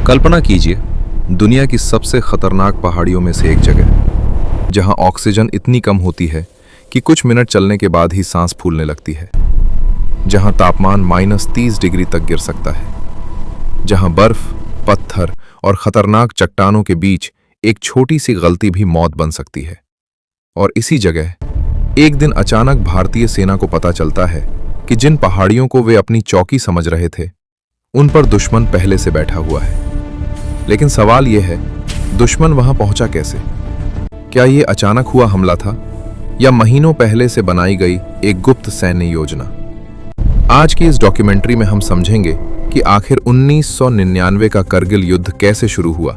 कल्पना कीजिए, दुनिया की सबसे खतरनाक पहाड़ियों में से एक जगह, जहां ऑक्सीजन इतनी कम होती है कि कुछ मिनट चलने के बाद ही सांस फूलने लगती है, जहां तापमान -30 डिग्री तक गिर सकता है, जहां बर्फ, पत्थर और खतरनाक चट्टानों के बीच एक छोटी सी गलती भी मौत बन सकती है। और इसी जगह एक दिन अचानक भारतीय सेना को पता चलता है कि जिन पहाड़ियों को वे अपनी चौकी समझ रहे थे, उन पर दुश्मन पहले से बैठा हुआ है। लेकिन सवाल यह है, दुश्मन वहां पहुंचा कैसे? क्या यह अचानक हुआ हमला था या महीनों पहले से बनाई गई एक गुप्त सैन्य योजना? आज की इस डॉक्यूमेंट्री में हम समझेंगे कि आखिर 1999 का करगिल युद्ध कैसे शुरू हुआ,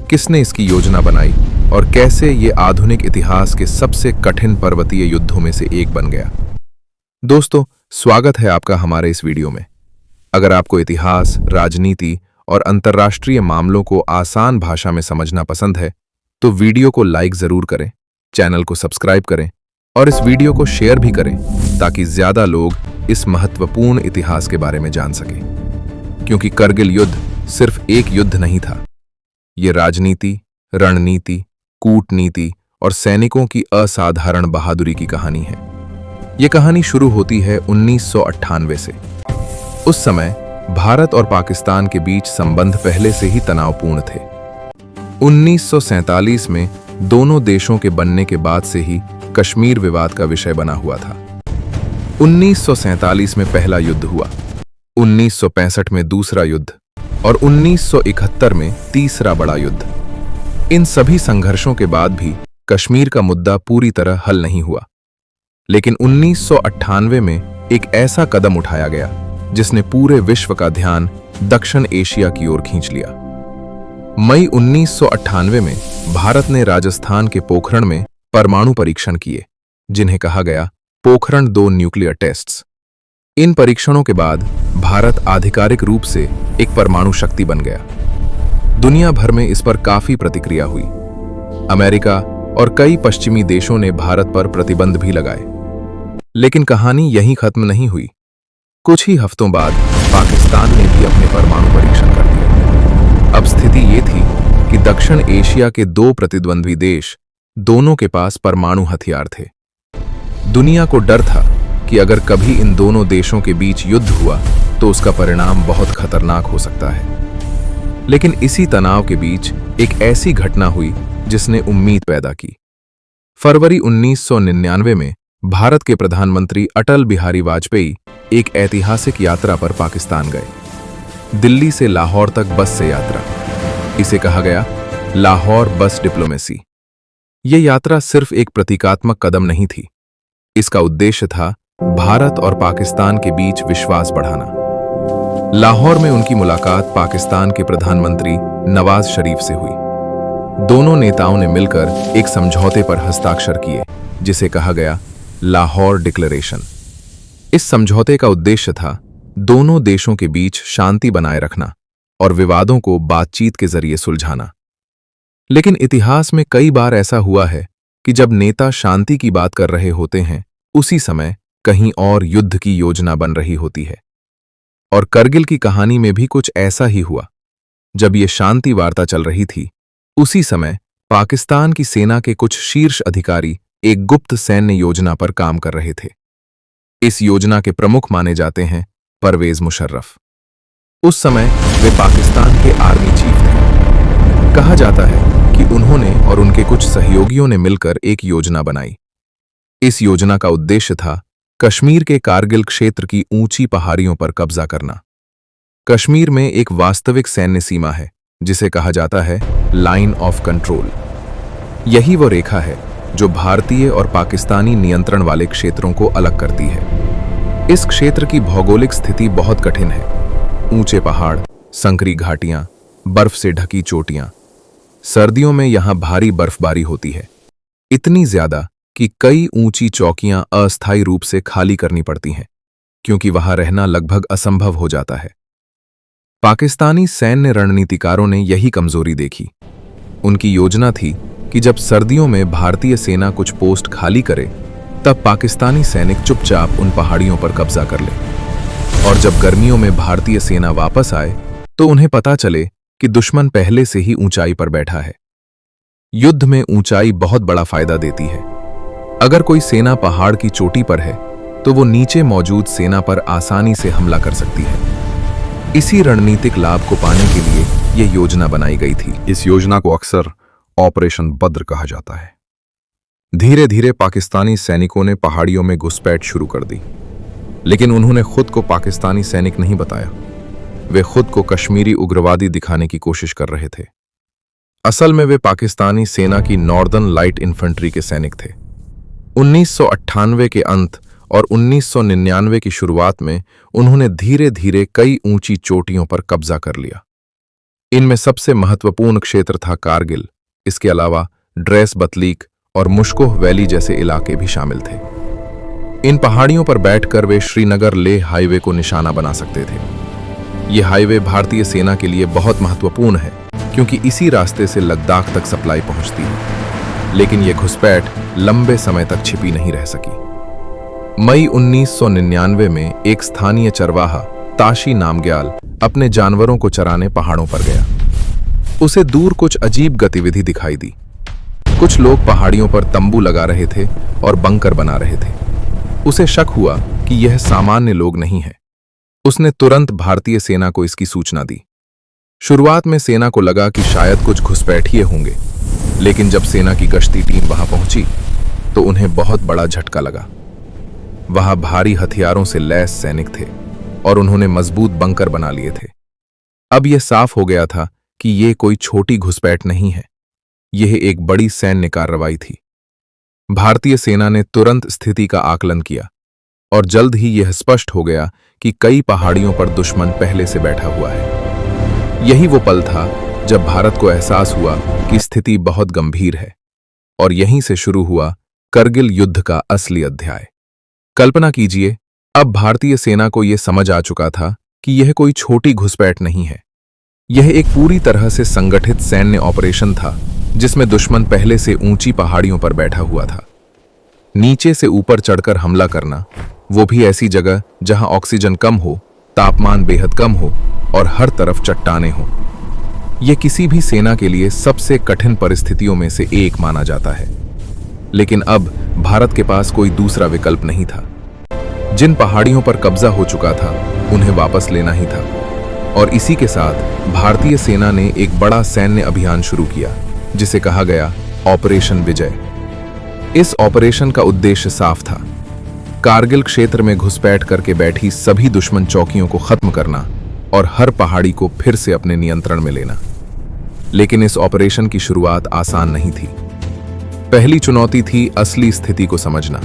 किसने इसकी योजना बनाई और कैसे ये आधुनिक इतिहास के सबसे कठिन पर्वतीय युद्धों में से एक बन गया। दोस्तों, स्वागत है आपका हमारे इस वीडियो में। अगर आपको इतिहास, राजनीति और अंतर्राष्ट्रीय मामलों को आसान भाषा में समझना पसंद है, तो वीडियो को लाइक जरूर करें, चैनल को सब्सक्राइब करें और इस वीडियो को शेयर भी करें ताकि ज्यादा लोग इस महत्वपूर्ण इतिहास के बारे में जान सकें। क्योंकि करगिल युद्ध सिर्फ एक युद्ध नहीं था, ये राजनीति, रणनीति, कूटनीति और सैनिकों की असाधारण बहादुरी की कहानी है। ये कहानी शुरू होती है 1998 से। उस समय भारत और पाकिस्तान के बीच संबंध पहले से ही तनावपूर्ण थे। 1947 में दोनों देशों के बनने के बाद से ही कश्मीर विवाद का विषय बना हुआ था। 1947 में पहला युद्ध हुआ, 1965 में दूसरा युद्ध और 1971 में तीसरा बड़ा युद्ध। इन सभी संघर्षों के बाद भी कश्मीर का मुद्दा पूरी तरह हल नहीं हुआ। लेकिन 1998 में एक ऐसा कदम उठाया गया जिसने पूरे विश्व का ध्यान दक्षिण एशिया की ओर खींच लिया। मई 1998 में भारत ने राजस्थान के पोखरण में परमाणु परीक्षण किए, जिन्हें कहा गया पोखरण 2 न्यूक्लियर टेस्ट्स। इन परीक्षणों के बाद भारत आधिकारिक रूप से एक परमाणु शक्ति बन गया। दुनिया भर में इस पर काफी प्रतिक्रिया हुई। अमेरिका और कई पश्चिमी देशों ने भारत पर प्रतिबंध भी लगाए। लेकिन कहानी यहीं खत्म नहीं हुई। कुछ ही हफ्तों बाद पाकिस्तान ने भी अपने परमाणु परीक्षण कर दिए। अब स्थिति ये थी कि दक्षिण एशिया के 2 प्रतिद्वंद्वी देश, दोनों के पास परमाणु हथियार थे। दुनिया को डर था कि अगर कभी इन दोनों देशों के बीच युद्ध हुआ तो उसका परिणाम बहुत खतरनाक हो सकता है। लेकिन इसी तनाव के बीच एक ऐसी घटना हुई जिसने उम्मीद पैदा की। फरवरी 1999 में भारत के प्रधानमंत्री अटल बिहारी वाजपेयी एक ऐतिहासिक यात्रा पर पाकिस्तान गए। दिल्ली से लाहौर तक बस से यात्रा। इसे कहा गया लाहौर बस डिप्लोमेसी। यह यात्रा सिर्फ एक प्रतीकात्मक कदम नहीं थी। इसका उद्देश्य था भारत और पाकिस्तान के बीच विश्वास बढ़ाना। लाहौर में उनकी मुलाकात पाकिस्तान के प्रधानमंत्री नवाज शरीफ से हुई। दोनों नेताओं ने मिलकर एक समझौते पर हस्ताक्षर किए, जिसे कहा गया लाहौर डिक्लेरेशन। इस समझौते का उद्देश्य था दोनों देशों के बीच शांति बनाए रखना और विवादों को बातचीत के जरिए सुलझाना। लेकिन इतिहास में कई बार ऐसा हुआ है कि जब नेता शांति की बात कर रहे होते हैं, उसी समय कहीं और युद्ध की योजना बन रही होती है। और करगिल की कहानी में भी कुछ ऐसा ही हुआ। जब ये शांति वार्ता चल रही थी, उसी समय पाकिस्तान की सेना के कुछ शीर्ष अधिकारी एक गुप्त सैन्य योजना पर काम कर रहे थे। इस योजना के प्रमुख माने जाते हैं परवेज मुशर्रफ। उस समय वे पाकिस्तान के आर्मी चीफ थे। कहा जाता है कि उन्होंने और उनके कुछ सहयोगियों ने मिलकर एक योजना बनाई। इस योजना का उद्देश्य था कश्मीर के कारगिल क्षेत्र की ऊंची पहाड़ियों पर कब्जा करना। कश्मीर में एक वास्तविक सैन्य सीमा है, जिसे कहा जाता है लाइन ऑफ कंट्रोल। यही वो रेखा है जो भारतीय और पाकिस्तानी नियंत्रण वाले क्षेत्रों को अलग करती है। इस क्षेत्र की भौगोलिक स्थिति बहुत कठिन है। ऊंचे पहाड़, संकरी घाटियां, बर्फ से ढकी चोटियां। सर्दियों में यहां भारी बर्फबारी होती है, इतनी ज्यादा कि कई ऊंची चौकियां अस्थायी रूप से खाली करनी पड़ती हैं, क्योंकि वहां रहना लगभग असंभव हो जाता है। पाकिस्तानी सैन्य रणनीतिकारों ने यही कमजोरी देखी। उनकी योजना थी कि जब सर्दियों में भारतीय सेना कुछ पोस्ट खाली करे, तब पाकिस्तानी सैनिक चुपचाप उन पहाड़ियों पर कब्जा कर ले। और जब गर्मियों में भारतीय सेना वापस आए तो उन्हें पता चले कि दुश्मन पहले से ही ऊंचाई पर बैठा है। युद्ध में ऊंचाई बहुत बड़ा फायदा देती है। अगर कोई सेना पहाड़ की चोटी पर है तो वो नीचे मौजूद सेना पर आसानी से हमला कर सकती है। इसी रणनीतिक लाभ को पाने के लिए यह योजना बनाई गई थी। इस योजना को अक्सर ऑपरेशन बद्र कहा जाता है। धीरे धीरे पाकिस्तानी सैनिकों ने पहाड़ियों में घुसपैठ शुरू कर दी, लेकिन उन्होंने खुद को पाकिस्तानी सैनिक नहीं बताया। वे खुद को कश्मीरी उग्रवादी दिखाने की कोशिश कर रहे थे। असल में वे पाकिस्तानी सेना की नॉर्दर्न लाइट इन्फेंट्री के सैनिक थे। 1998 के अंत और 1999 की शुरुआत में उन्होंने धीरे धीरे कई ऊंची चोटियों पर कब्जा कर लिया। इनमें सबसे महत्वपूर्ण क्षेत्र था कारगिल। इसके अलावा ड्रेस बतलीक और मुश्कोह वैली जैसे इलाके भी शामिल थे। इन पहाड़ियों पर बैठकर वे श्रीनगर लेह हाईवे को निशाना बना सकते थे। यह हाईवे भारतीय सेना के लिए बहुत महत्वपूर्ण है, क्योंकि इसी रास्ते से लद्दाख तक सप्लाई पहुंचती है। लेकिन यह घुसपैठ लंबे समय तक छिपी नहीं रह सकी। मई 1999 में एक स्थानीय चरवाहा ताशी नामग्याल अपने जानवरों को चराने पहाड़ों पर गया। उसे दूर कुछ अजीब गतिविधि दिखाई दी। कुछ लोग पहाड़ियों पर तंबू लगा रहे थे और बंकर बना रहे थे। उसे शक हुआ कि यह सामान्य लोग नहीं है। उसने तुरंत भारतीय सेना को इसकी सूचना दी। शुरुआत में सेना को लगा कि शायद कुछ घुसपैठिए होंगे, लेकिन जब सेना की गश्ती टीम वहां पहुंची तो उन्हें बहुत बड़ा झटका लगा। वहां भारी हथियारों से लैस सैनिक थे और उन्होंने मजबूत बंकर बना लिए थे। अब यह साफ हो गया था कि यह कोई छोटी घुसपैठ नहीं है, यह एक बड़ी सैन्य कार्रवाई थी। भारतीय सेना ने तुरंत स्थिति का आकलन किया और जल्द ही यह स्पष्ट हो गया कि कई पहाड़ियों पर दुश्मन पहले से बैठा हुआ है। यही वो पल था जब भारत को एहसास हुआ कि स्थिति बहुत गंभीर है, और यहीं से शुरू हुआ करगिल युद्ध का असली अध्याय। कल्पना कीजिए, अब भारतीय सेना को यह समझ आ चुका था कि यह कोई छोटी घुसपैठ नहीं है। यह एक पूरी तरह से संगठित सैन्य ऑपरेशन था, जिसमें दुश्मन पहले से ऊंची पहाड़ियों पर बैठा हुआ था। नीचे से ऊपर चढ़कर हमला करना, वो भी ऐसी जगह जहां ऑक्सीजन कम हो, तापमान बेहद कम हो और हर तरफ चट्टानें हो। यह किसी भी सेना के लिए सबसे कठिन परिस्थितियों में से एक माना जाता है। लेकिन अब भारत के पास कोई दूसरा विकल्प नहीं था। जिन पहाड़ियों पर कब्जा हो चुका था उन्हें वापस लेना ही था, और इसी के साथ भारतीय सेना ने एक बड़ा सैन्य अभियान शुरू किया, जिसे कहा गया ऑपरेशन विजय। इस ऑपरेशन का उद्देश्य साफ था, कारगिल क्षेत्र में घुसपैठ करके बैठी सभी दुश्मन चौकियों को खत्म करना और हर पहाड़ी को फिर से अपने नियंत्रण में लेना। लेकिन इस ऑपरेशन की शुरुआत आसान नहीं थी। पहली चुनौती थी असली स्थिति को समझना।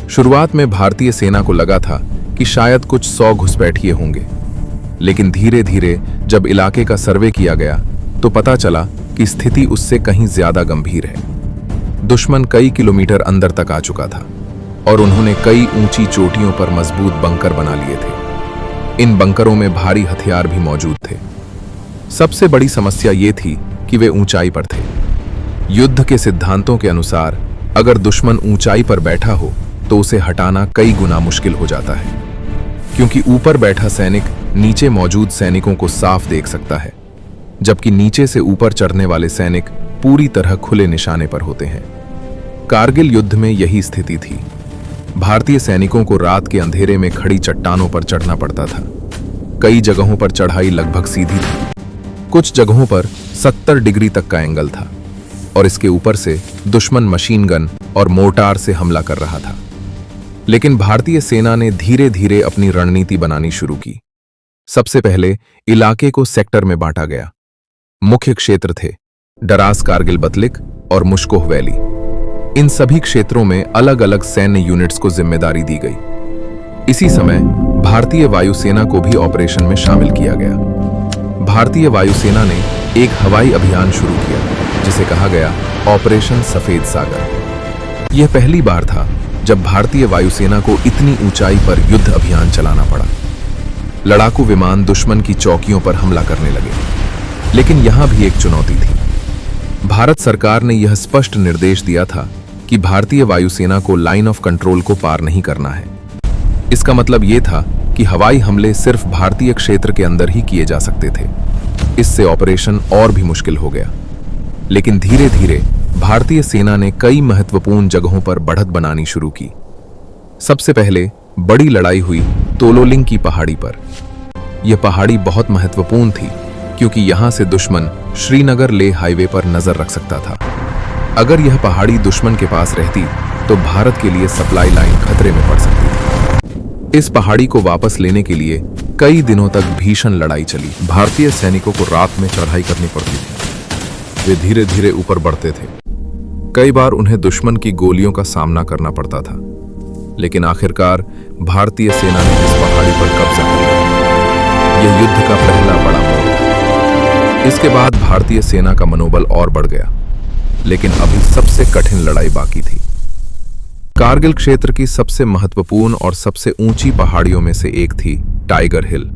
शुरुआत में भारतीय सेना को लगा था कि शायद कुछ 100 घुसपैठिए होंगे, लेकिन धीरे धीरे जब इलाके का सर्वे किया गया तो पता चला कि स्थिति उससे कहीं ज्यादा गंभीर है। दुश्मन कई किलोमीटर अंदर तक आ चुका था और उन्होंने कई ऊंची चोटियों पर मजबूत बंकर बना लिए थे। इन बंकरों में भारी हथियार भी मौजूद थे। सबसे बड़ी समस्या ये थी कि वे ऊंचाई पर थे। युद्ध के सिद्धांतों के अनुसार अगर दुश्मन ऊंचाई पर बैठा हो तो उसे हटाना कई गुना मुश्किल हो जाता है, क्योंकि ऊपर बैठा सैनिक नीचे मौजूद सैनिकों को साफ देख सकता है, जबकि नीचे से ऊपर चढ़ने वाले सैनिक पूरी तरह खुले निशाने पर होते हैं। कारगिल युद्ध में यही स्थिति थी। भारतीय सैनिकों को रात के अंधेरे में खड़ी चट्टानों पर चढ़ना पड़ता था। कई जगहों पर चढ़ाई लगभग सीधी थी, कुछ जगहों पर 70 डिग्री तक का एंगल था, और इसके ऊपर से दुश्मन मशीन गन और मोर्टार से हमला कर रहा था। लेकिन भारतीय सेना ने धीरे धीरे अपनी रणनीति बनानी शुरू की। सबसे पहले इलाके को सेक्टर में बांटा गया। मुख्य क्षेत्र थे डरास कारगिल बतलिक और मुश्कोह वैली। इन सभी क्षेत्रों में अलग अलग सैन्य यूनिट्स को जिम्मेदारी दी गई। इसी समय भारतीय वायुसेना को भी ऑपरेशन में शामिल किया गया। भारतीय वायुसेना ने एक हवाई अभियान शुरू किया, जिसे कहा गया ऑपरेशन सफेद सागर। यह पहली बार था जब भारतीय वायुसेना को इतनी ऊंचाई पर युद्ध अभियान चलाना पड़ा। लड़ाकू विमान दुश्मन की चौकियों पर हमला करने लगे, लेकिन यहां भी एक चुनौती थी। भारत सरकार ने यह स्पष्ट निर्देश दिया था कि भारतीय वायुसेना को लाइन ऑफ कंट्रोल को पार नहीं करना है। इसका मतलब यह था कि हवाई हमले सिर्फ भारतीय क्षेत्र के अंदर ही किए जा सकते थे। इससे ऑपरेशन और भी मुश्किल हो गया। लेकिन धीरे धीरे भारतीय सेना ने कई महत्वपूर्ण जगहों पर बढ़त बनानी शुरू की। सबसे पहले बड़ी लड़ाई हुई तोलोलिंग की पहाड़ी पर। यह पहाड़ी बहुत महत्वपूर्ण थी क्योंकि यहां से दुश्मन श्रीनगर लेह हाईवे पर नजर रख सकता था। अगर यह पहाड़ी दुश्मन के पास रहती तो भारत के लिए सप्लाई लाइन खतरे में पड़ सकती थी। इस पहाड़ी को वापस लेने के लिए कई दिनों तक भीषण लड़ाई चली। भारतीय सैनिकों को रात में चढ़ाई करनी पड़ती थी। वे धीरे धीरे ऊपर बढ़ते थे। कई बार उन्हें दुश्मन की गोलियों का सामना करना पड़ता था, लेकिन आखिरकार भारतीय सेना ने इस पहाड़ी पर कब्जा कर लिया। यह युद्ध का पहला बड़ा मोड़ था। इसके बाद भारतीय सेना का मनोबल और बढ़ गया, लेकिन अभी सबसे कठिन लड़ाई बाकी थी। कारगिल क्षेत्र की सबसे महत्वपूर्ण और सबसे ऊंची पहाड़ियों में से एक थी टाइगर हिल।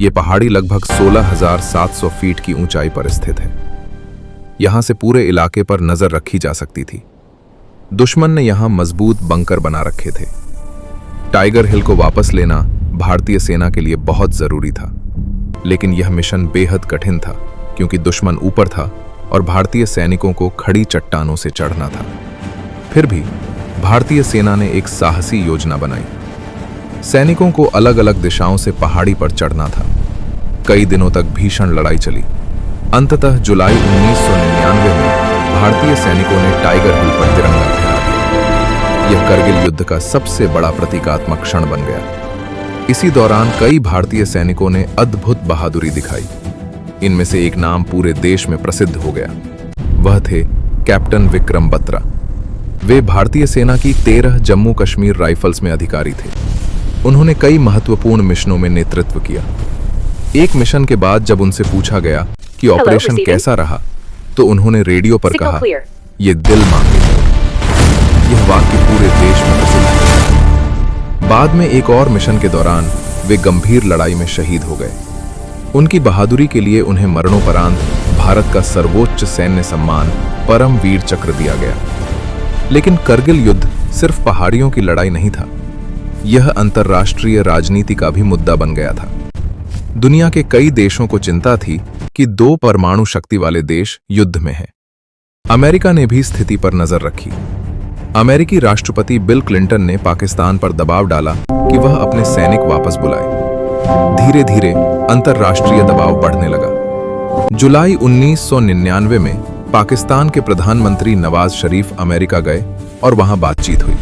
यह पहाड़ी लगभग 16,700 फीट की ऊंचाई पर स्थित है। यहां से पूरे इलाके पर नजर रखी जा सकती थी। दुश्मन ने यहां मजबूत बंकर बना रखे थे। टाइगर हिल को वापस लेना भारतीय सेना के लिए बहुत जरूरी था, लेकिन यह मिशन बेहद कठिन था क्योंकि दुश्मन ऊपर था और भारतीय सैनिकों को खड़ी चट्टानों से चढ़ना था। फिर भी भारतीय सेना ने एक साहसी योजना बनाई। सैनिकों को अलग अलग दिशाओं से पहाड़ी पर चढ़ना था। कई दिनों तक भीषण लड़ाई चली। अंततः जुलाई 1999 में भारतीय सैनिकों ने टाइगर हिल पर तिरंगा फहरा दिया। यह करगिल युद्ध का सबसे बड़ा प्रतीकात्मक क्षण बन गया। इसी दौरान कई भारतीय सैनिकों ने अद्भुत बहादुरी दिखाई। इनमें से एक नाम पूरे देश में प्रसिद्ध हो गया। वह थे कैप्टन विक्रम बत्रा। वे भारतीय सेना की 13 जम्मू कश्मीर राइफल्स में अधिकारी थे। उन्होंने कई महत्वपूर्ण मिशनों में नेतृत्व किया। एक मिशन के बाद जब उनसे पूछा गया कि ऑपरेशन कैसा रहा, तो उन्होंने रेडियो पर कहा, "यह दिल मांगे।" यह वाक्य पूरे देश में प्रसिद्ध है। बाद में एक और मिशन के दौरान वे गंभीर लड़ाई में शहीद हो गए। उनकी बहादुरी के लिए उन्हें मरणोपरांत भारत का सर्वोच्च सैन्य सम्मान परम वीर चक्र दिया गया। लेकिन करगिल युद्ध सिर्फ पहाड़ियों की लड़ाई नहीं था, यह अंतर्राष्ट्रीय राजनीति का भी मुद्दा बन गया था। दुनिया के कई देशों को चिंता थी कि 2 परमाणु शक्ति वाले देश युद्ध में हैं। अमेरिका ने भी स्थिति पर नजर रखी। अमेरिकी राष्ट्रपति बिल क्लिंटन ने पाकिस्तान पर दबाव डाला कि वह अपने सैनिक वापस बुलाए। धीरे धीरे अंतर्राष्ट्रीय दबाव बढ़ने लगा। जुलाई 1999 में पाकिस्तान के प्रधानमंत्री नवाज शरीफ अमेरिका गए और वहां बातचीत हुई।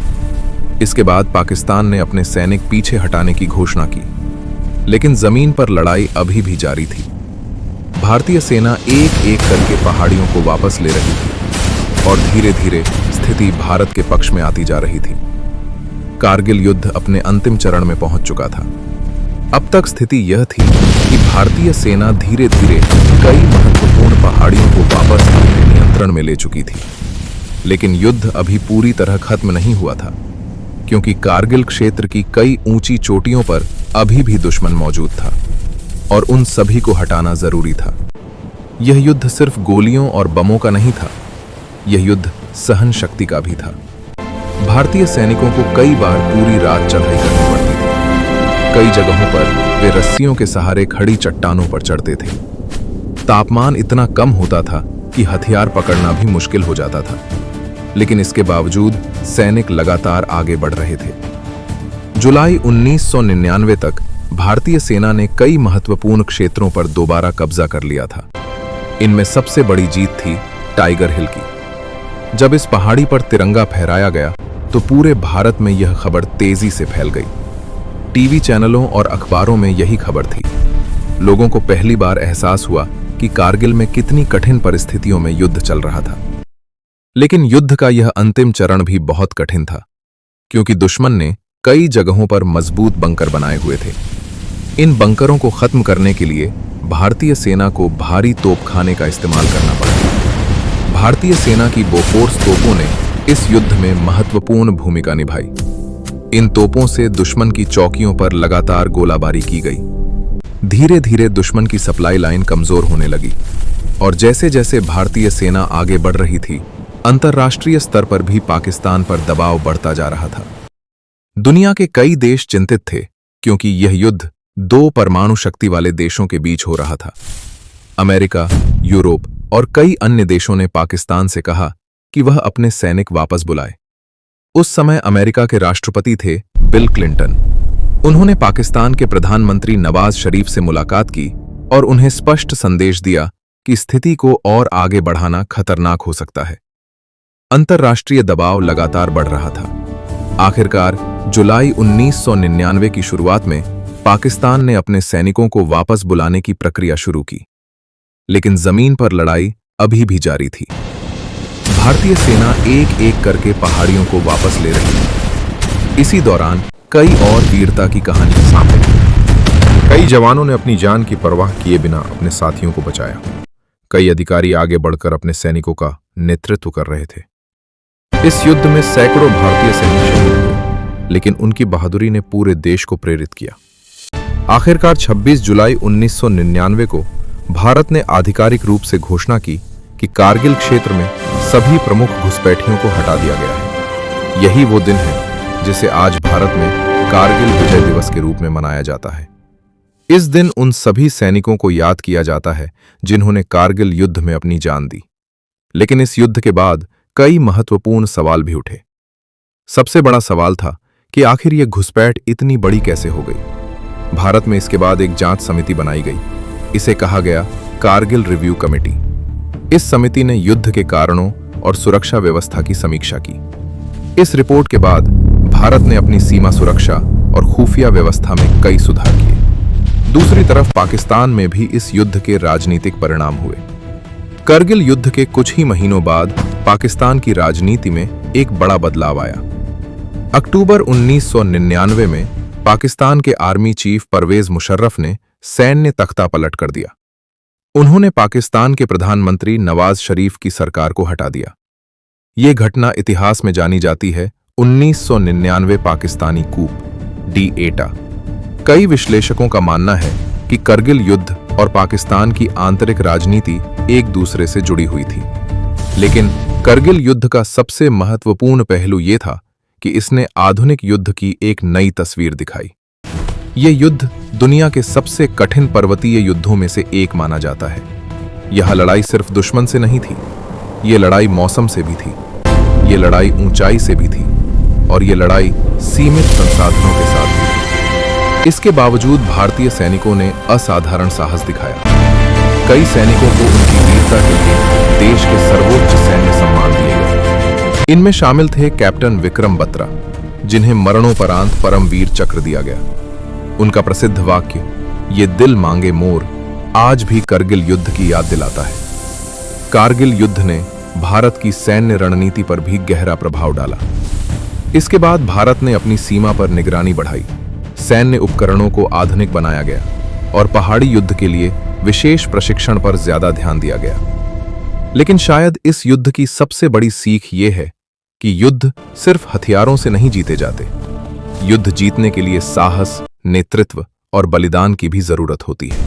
इसके बाद पाकिस्तान ने अपने सैनिक पीछे हटाने की घोषणा की, लेकिन जमीन पर लड़ाई अभी भी जारी थी। भारतीय सेना एक एक करके पहाड़ियों को वापस ले रही थी और धीरे धीरे स्थिति भारत के पक्ष में आती जा रही थी। कारगिल युद्ध अपने अंतिम चरण में पहुंच चुका था। अब तक स्थिति यह थी कि भारतीय सेना धीरे धीरे कई महत्वपूर्ण पहाड़ियों को वापस अपने नियंत्रण में ले चुकी थी। लेकिन युद्ध अभी पूरी तरह खत्म नहीं हुआ था, क्योंकि कारगिल क्षेत्र की कई ऊंची चोटियों पर अभी भी दुश्मन मौजूद था और उन सभी को हटाना जरूरी था। यह युद्ध सिर्फ गोलियों और बमों का नहीं था, यह युद्ध सहन शक्ति का भी था। भारतीय सैनिकों को कई बार पूरी रात चढ़ाई करनी पड़ती थी। कई जगहों पर वे रस्सियों के सहारे खड़ी चट्टानों पर चढ़ते थे। तापमान इतना कम होता था कि हथियार पकड़ना भी मुश्किल हो जाता था, लेकिन इसके बावजूद सैनिक लगातार आगे बढ़ रहे थे। जुलाई 1999 तक भारतीय सेना ने कई महत्वपूर्ण क्षेत्रों पर दोबारा कब्जा कर लिया था। इनमें सबसे बड़ी जीत थी टाइगर हिल की। जब इस पहाड़ी पर तिरंगा फहराया गया तो पूरे भारत में यह खबर तेजी से फैल गई। टीवी चैनलों और अखबारों में यही खबर थी। लोगों को पहली बार एहसास हुआ कि कारगिल में कितनी कठिन परिस्थितियों में युद्ध चल रहा था। लेकिन युद्ध का यह अंतिम चरण भी बहुत कठिन था, क्योंकि दुश्मन ने कई जगहों पर मजबूत बंकर बनाए हुए थे। इन बंकरों को खत्म करने के लिए भारतीय सेना को भारी तोपखाने का इस्तेमाल करना पड़ा। भारतीय सेना की बोफोर्स तोपों ने इस युद्ध में महत्वपूर्ण भूमिका निभाई। इन तोपों से दुश्मन की चौकियों पर लगातार गोलाबारी की गई। धीरे धीरे दुश्मन की सप्लाई लाइन कमजोर होने लगी और जैसे जैसे भारतीय सेना आगे बढ़ रही थी, अंतर्राष्ट्रीय स्तर पर भी पाकिस्तान पर दबाव बढ़ता जा रहा था। दुनिया के कई देश चिंतित थे, क्योंकि यह युद्ध 2 परमाणु शक्ति वाले देशों के बीच हो रहा था। अमेरिका, यूरोप और कई अन्य देशों ने पाकिस्तान से कहा कि वह अपने सैनिक वापस बुलाए। उस समय अमेरिका के राष्ट्रपति थे बिल क्लिंटन। उन्होंने पाकिस्तान के प्रधानमंत्री नवाज शरीफ से मुलाकात की और उन्हें स्पष्ट संदेश दिया कि स्थिति को और आगे बढ़ाना खतरनाक हो सकता है। अंतर्राष्ट्रीय दबाव लगातार बढ़ रहा था। आखिरकार जुलाई 1999 की शुरुआत में पाकिस्तान ने अपने सैनिकों को वापस बुलाने की प्रक्रिया शुरू की, लेकिन जमीन पर लड़ाई अभी भी जारी थी। भारतीय सेना एक एक करके पहाड़ियों को वापस ले रही थी। इसी दौरान कई और वीरता की कहानियां सामने आई। कई जवानों ने अपनी जान की परवाह किए बिना अपने साथियों को बचाया। कई अधिकारी आगे बढ़कर अपने सैनिकों का नेतृत्व कर रहे थे। इस युद्ध में सैकड़ों भारतीय सैनिक शहीद हुए, लेकिन उनकी बहादुरी ने पूरे देश को प्रेरित किया। आखिरकार 26 जुलाई 1999 को भारत ने आधिकारिक रूप से घोषणा की कि कारगिल क्षेत्र में सभी प्रमुख घुसपैठियों को हटा दिया गया है। यही वो दिन है जिसे आज भारत में कारगिल विजय दिवस के रूप में मनाया जाता है। इस दिन उन सभी सैनिकों को याद किया जाता है जिन्होंने कारगिल युद्ध में अपनी जान दी। लेकिन इस युद्ध के बाद कई महत्वपूर्ण सवाल भी उठे। सबसे बड़ा सवाल था कि आखिर यह घुसपैठ इतनी बड़ी कैसे हो गई। भारत में इसके बाद एक जांच समिति बनाई गई। इसे कहा गया कारगिल रिव्यू कमेटी। इस समिति ने युद्ध के कारणों और सुरक्षा व्यवस्था की समीक्षा की। इस रिपोर्ट के बाद भारत ने अपनी सीमा सुरक्षा और खुफिया व्यवस्था में कई सुधार किए। दूसरी तरफ पाकिस्तान में भी इस युद्ध के राजनीतिक परिणाम हुए। करगिल युद्ध के कुछ ही महीनों बाद पाकिस्तान की राजनीति में एक बड़ा बदलाव आया। अक्टूबर 1999 में पाकिस्तान के आर्मी चीफ परवेज मुशर्रफ ने सैन्य तख्ता पलट कर दिया। उन्होंने पाकिस्तान के प्रधानमंत्री नवाज शरीफ की सरकार को हटा दिया। ये घटना इतिहास में जानी जाती है 1999 पाकिस्तानी कूप डी एटा। कई विश्लेषकों का मानना है कि करगिल युद्ध और पाकिस्तान की आंतरिक राजनीति एक दूसरे से जुड़ी हुई थी। लेकिन करगिल युद्ध का सबसे महत्वपूर्ण पहलू यह था कि इसने आधुनिक युद्ध की एक नई तस्वीर दिखाई। ये युद्ध दुनिया के सबसे कठिन पर्वतीय युद्धों में से एक माना जाता है। यह लड़ाई सिर्फ दुश्मन से नहीं थी, ये लड़ाई मौसम से भी थी, ये लड़ाई ऊंचाई से भी थी और ये लड़ाई सीमित संसाधनों के साथ थी। इसके बावजूद भारतीय सैनिकों ने असाधारण साहस दिखाया। कई सैनिकों को उनकी वीरता के लिए देश के सर्वोच्च सैन्य सम्मान दिए गए। इनमें शामिल थे कैप्टन विक्रम बत्रा, जिन्हें मरणोपरांत परमवीर चक्र दिया गया। उनका प्रसिद्ध वाक्य "ये दिल मांगे मोर" आज भी करगिल युद्ध की याद दिलाता है। कारगिल युद्ध ने भारत की सैन्य रणनीति पर भी गहरा प्रभाव डाला। इसके बाद भारत ने अपनी सीमा पर निगरानी बढ़ाई, सैन्य उपकरणों को आधुनिक बनाया गया और पहाड़ी युद्ध के लिए विशेष प्रशिक्षण पर ज्यादा ध्यान दिया गया। लेकिन शायद इस युद्ध की सबसे बड़ी सीख ये है कि युद्ध सिर्फ हथियारों से नहीं जीते जाते। युद्ध जीतने के लिए साहस, नेतृत्व और बलिदान की भी जरूरत होती है।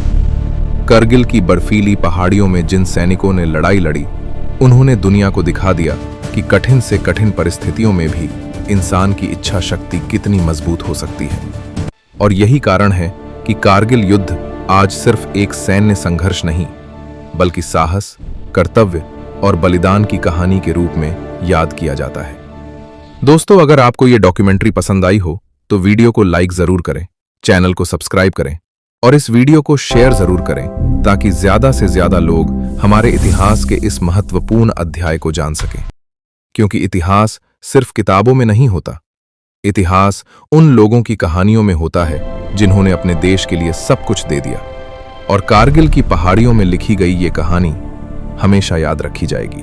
करगिल की बर्फीली पहाड़ियों में जिन सैनिकों ने लड़ाई लड़ी, उन्होंने दुनिया को दिखा दिया कि कठिन से कठिन परिस्थितियों में भी इंसान की इच्छा शक्ति कितनी मजबूत हो सकती है। और यही कारण है कि कारगिल युद्ध आज सिर्फ एक सैन्य संघर्ष नहीं, बल्कि साहस, कर्तव्य और बलिदान की कहानी के रूप में याद किया जाता है। दोस्तों, अगर आपको ये डॉक्यूमेंट्री पसंद आई हो तो वीडियो को लाइक जरूर करें, चैनल को सब्सक्राइब करें और इस वीडियो को शेयर जरूर करें ताकि ज्यादा से ज्यादा लोग हमारे इतिहास के इस महत्वपूर्ण अध्याय को जान सकें। क्योंकि इतिहास सिर्फ किताबों में नहीं होता, इतिहास उन लोगों की कहानियों में होता है जिन्होंने अपने देश के लिए सब कुछ दे दिया। और कारगिल की पहाड़ियों में लिखी गई ये कहानी हमेशा याद रखी जाएगी।